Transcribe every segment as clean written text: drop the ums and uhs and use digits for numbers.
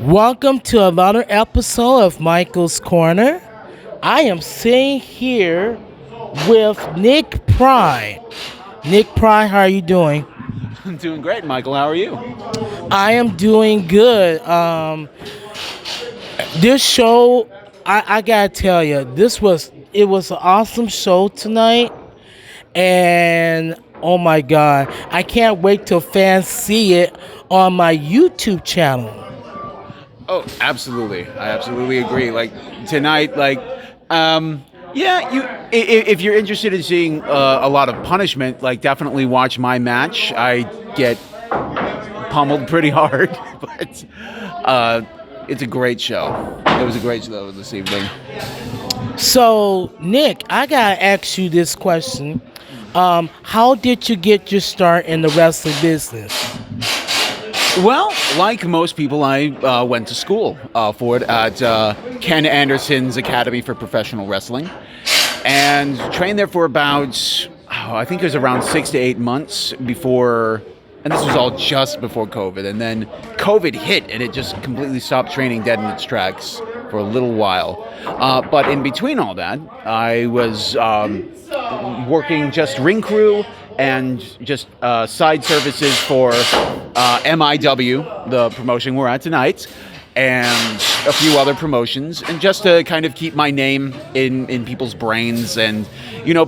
Welcome to another episode of Michael's Corner. I am sitting here with Nick Pry. Nick Pry, how are you doing? I'm doing great, Michael. How are you? I am doing good. This show, I gotta tell you, it was an awesome show tonight, and oh my god, I can't wait till fans see it on my YouTube channel. Oh, absolutely. I absolutely agree. Like tonight, yeah, if you're interested in seeing a lot of punishment, like definitely watch my match. I get pummeled pretty hard, but it's a great show. It was a great show this evening. So, Nick, I gotta ask you this question. How did you get your start in the wrestling business? Well, like most people, I went to school for it at Ken Anderson's Academy for Professional Wrestling, and trained there for about, I think it was around 6 to 8 months before, and this was all just before COVID, and then COVID hit, and it just completely stopped training dead in its tracks for a little while. But in between all that, I was working just ring crew and just side services for MIW, the promotion we're at tonight, and a few other promotions, and just to kind of keep my name in people's brains and,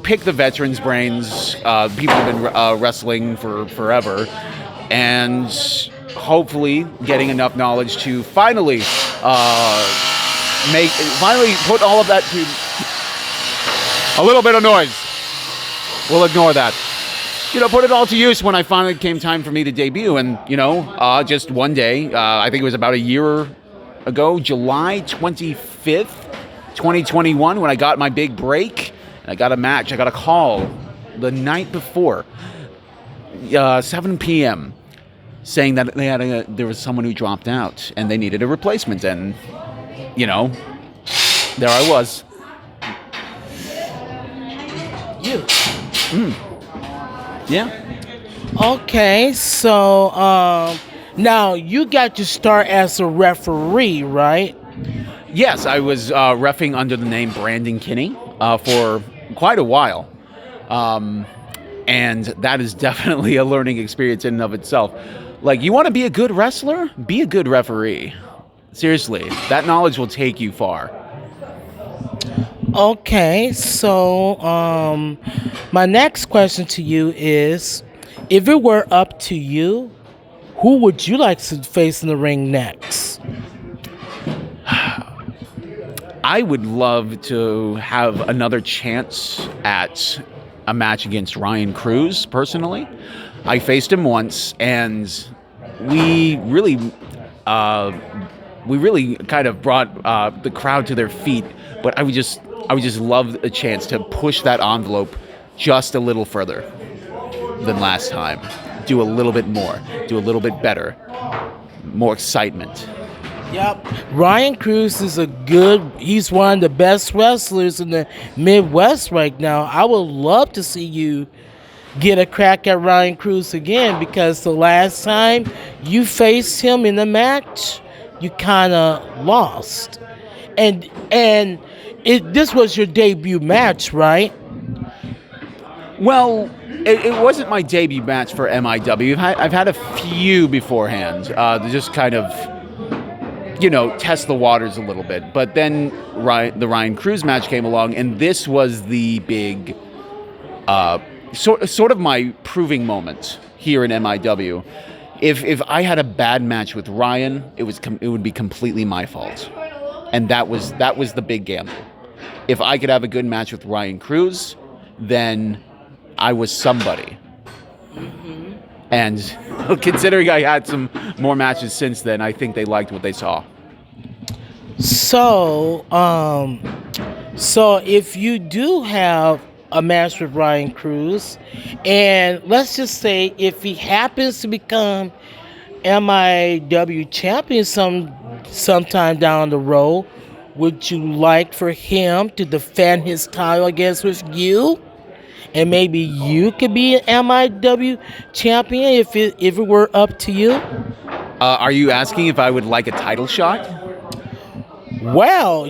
pick the veterans' brains. People have been wrestling for forever, and hopefully getting enough knowledge to finally put all of that to a little bit of noise. We'll ignore that. Put it all to use when I finally came time for me to debut. And, just one day, I think it was about a year ago, July 25th, 2021, when I got my big break. And I got a match. I got a call the night before, 7 p.m., saying that there was someone who dropped out and they needed a replacement. And, there I was. You. Yeah. Okay, so now you got to start as a referee, right? Yes, I was reffing under the name Brandon Kinney for quite a while. And that is definitely a learning experience in and of itself. Like, you want to be a good wrestler? Be a good referee. Seriously, that knowledge will take you far. Okay, so my next question to you is, if it were up to you, who would you like to face in the ring next? I would love to have another chance at a match against Ryan Cruz, personally. I faced him once, and we really kind of brought the crowd to their feet. But I would just love a chance to push that envelope just a little further than last time. Do a little bit more. Do a little bit better. More excitement. Yep. Ryan Cruz he's one of the best wrestlers in the Midwest right now. I would love to see you get a crack at Ryan Cruz again, because the last time you faced him in the match, you kind of lost. And this was your debut match, right? Well, it wasn't my debut match for MIW. I've had a few beforehand to just kind of, test the waters a little bit. But then the Ryan Cruz match came along, and this was the big, sort of my proving moment here in MIW. If I had a bad match with Ryan, it would be completely my fault, and that was the big gamble. If I could have a good match with Ryan Cruz, then I was somebody. Mm-hmm. And considering I had some more matches since then, I think they liked what they saw. So if you do have a match with Ryan Cruz, and let's just say if he happens to become MIW champion sometime down the road, would you like for him to defend his title against with you? And maybe you could be an MIW champion if it were up to you? Are you asking if I would like a title shot? Well,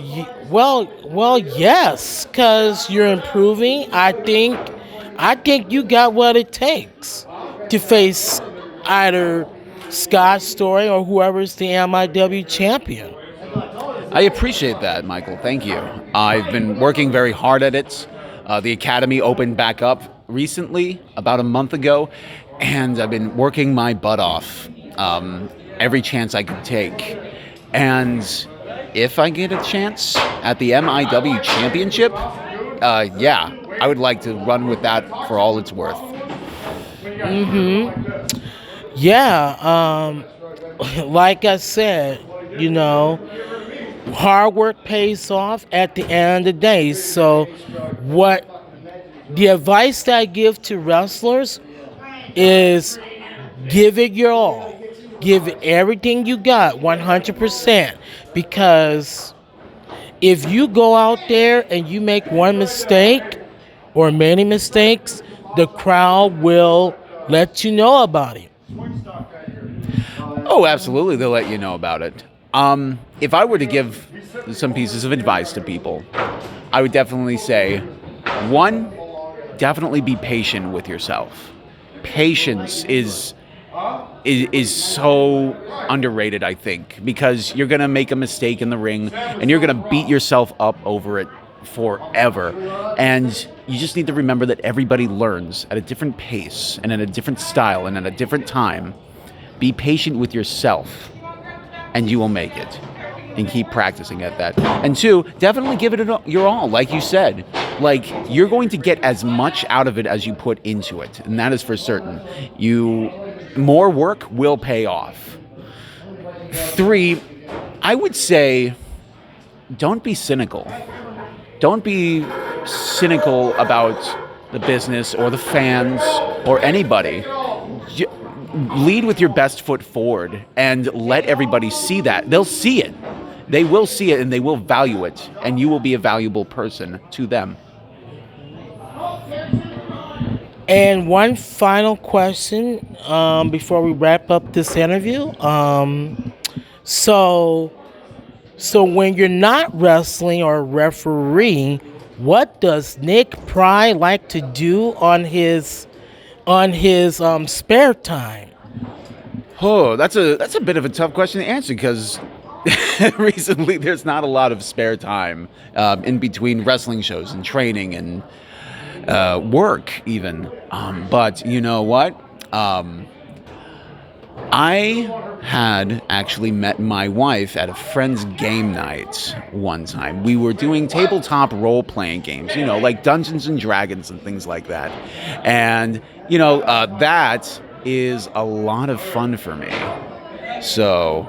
yes, because you're improving. I think you got what it takes to face either Scott Story or whoever's the MIW champion. I appreciate that, Michael. Thank you. I've been working very hard at it. The academy opened back up recently, about a month ago, and I've been working my butt off every chance I could take. And if I get a chance at the MIW championship, yeah, I would like to run with that for all it's worth. Yeah, like I said, you know, hard work pays off at the end of the day. So, what the advice that I give to wrestlers is give it your all. Give it everything you got, 100%. Because if you go out there and you make one mistake or many mistakes, the crowd will let you know about it. Oh, absolutely, they'll let you know about it. If I were to give some pieces of advice to people, I would definitely say, one, definitely be patient with yourself. Patience is so underrated, I think, because you're gonna make a mistake in the ring and you're gonna beat yourself up over it forever. And you just need to remember that everybody learns at a different pace and in a different style and at a different time. Be patient with yourself and you will make it. And keep practicing at that. And two, definitely give it your all, like you said. Like, you're going to get as much out of it as you put into it, and that is for certain. More work will pay off. Three, I would say, don't be cynical. Don't be cynical about the business or the fans or anybody. Lead with your best foot forward and let everybody see that. They'll see it. They will see it and they will value it, and you will be a valuable person to them. And one final question before we wrap up this interview. So, so when you're not wrestling or refereeing, what does Nick Pry like to do on his spare time? Oh, that's a bit of a tough question to answer because recently there's not a lot of spare time in between wrestling shows and training and work even. But you know what? I had actually met my wife at a friend's game night one time. We were doing tabletop role-playing games, like Dungeons and Dragons and things like that. And, that is a lot of fun for me. So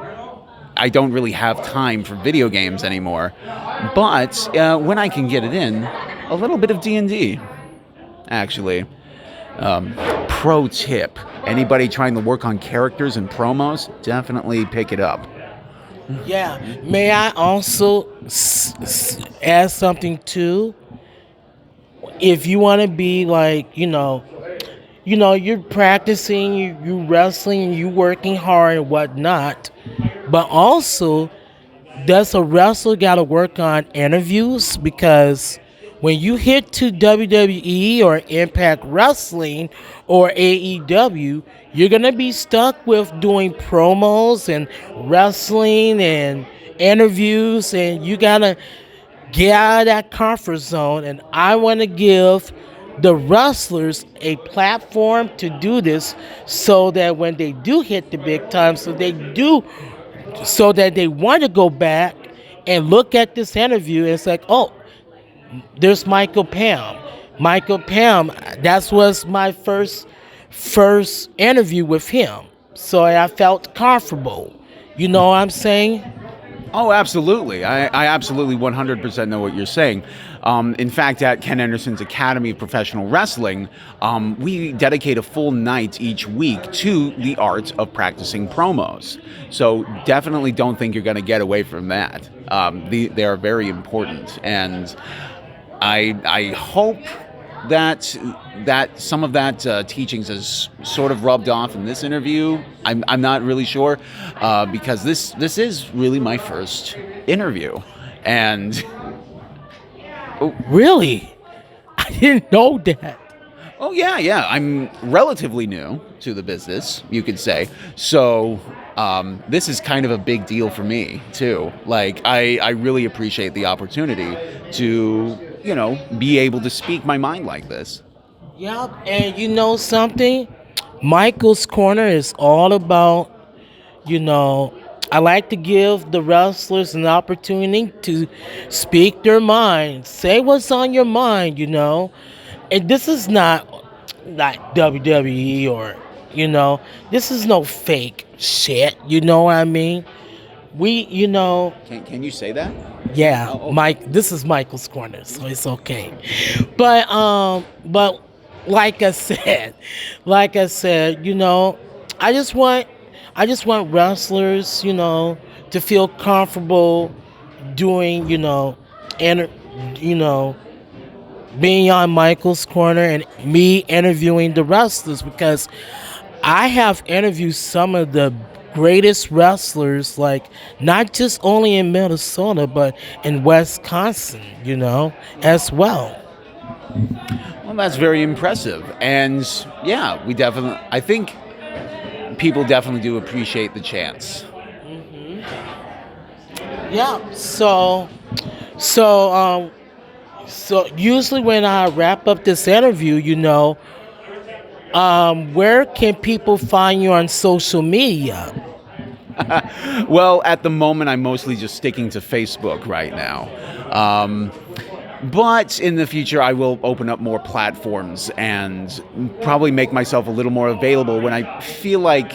I don't really have time for video games anymore. But when I can get it in, a little bit of D&D, actually. Pro tip, anybody trying to work on characters and promos, definitely pick it up. Yeah. May I also add something too? If you want to be like, you're practicing, you wrestling, you working hard and whatnot, but also does a wrestler got to work on interviews? Because when you hit to WWE or Impact Wrestling or AEW, you're going to be stuck with doing promos and wrestling and interviews, and you got to get out of that comfort zone. And I want to give the wrestlers a platform to do this so that when they do hit the big time, so that they want to go back and look at this interview and it's like, oh, there's Michael Pam. Michael Pam, that was my first interview with him. So I felt comfortable. You know what I'm saying? Oh, absolutely. I absolutely 100% know what you're saying. In fact, at Ken Anderson's Academy of Professional Wrestling, we dedicate a full night each week to the art of practicing promos. So definitely don't think you're going to get away from that. They are very important. And I hope that some of that teachings has sort of rubbed off in this interview. I'm not really sure because this is really my first interview, and Really? I didn't know that. oh yeah, I'm relatively new to the business, you could say. So this is kind of a big deal for me too. Like I really appreciate the opportunity to be able to speak my mind like this. Yep, and you know something? Michael's Corner is all about, you know, I like to give the wrestlers an opportunity to speak their mind, say what's on your mind, And this is not like WWE or, this is no fake shit, you know what I mean? We, Can you say that? yeah, Oh, okay. Mike. This is Michael's corner, so it's okay. But like I said, I just want, wrestlers, to feel comfortable doing, and you know, being on Michael's corner and me interviewing the wrestlers because I have interviewed some of the greatest wrestlers, like not just only in Minnesota, but in Wisconsin, as well. Well, that's very impressive, and yeah, I think people definitely do appreciate the chance. Yeah. So usually when I wrap up this interview, where can people find you on social media? Well, at the moment, I'm mostly just sticking to Facebook right now. But in the future, I will open up more platforms and probably make myself a little more available when I feel like,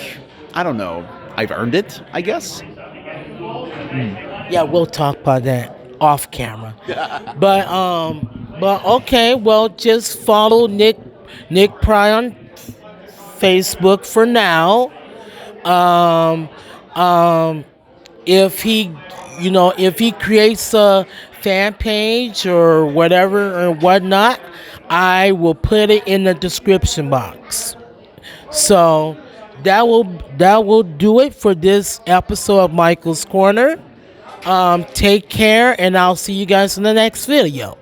I don't know, I've earned it, I guess. Yeah, we'll talk about that off camera. But okay, well, just follow Nick Pry on Facebook for now. Um, um, if he creates a fan page or whatever or whatnot, I will put it in the description box. So that will do it for this episode of Michael's Corner. Take care, and I'll see you guys in the next video.